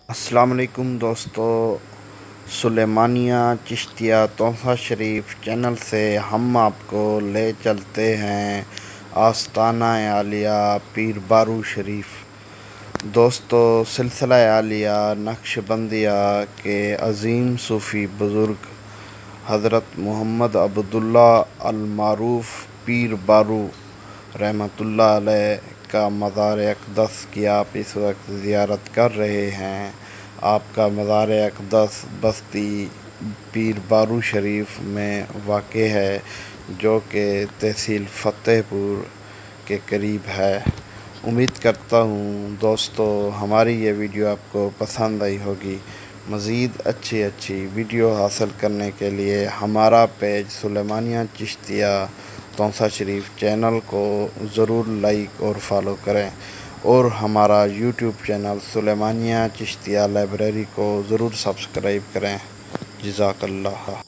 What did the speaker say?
السلام علیکم دوستو، سلیمانیہ چشتیہ توحفہ شریف چینل سے ہم آپ کو لے چلتے ہیں آستانہ عالیہ پیر بارو شریف۔ دوستو، سلسلہ عالیہ نقش بندیہ کے عظیم صوفی بزرگ حضرت محمد عبداللہ المعروف پیر بارو رحمۃ اللہ علیہ کا مزار اقدس کی آپ اس وقت زیارت کر رہے ہیں۔ آپ کا مزار اقدس بستی پیر بارو شریف میں واقع ہے، جو کہ تحصیل فتح پور کے قریب ہے۔ امید کرتا ہوں دوستو ہماری یہ ویڈیو آپ کو پسند آئی ہوگی۔ مزید اچھی ویڈیو حاصل کرنے کے لیے ہمارا پیج سلیمانیہ چشتیہ توحفہ شریف چینل کو ضرور لائک اور فالو کریں، اور ہمارا یوٹیوب چینل سلیمانیہ چشتیہ لائبریری کو ضرور سبسکرائب کریں۔ جزاک اللہ۔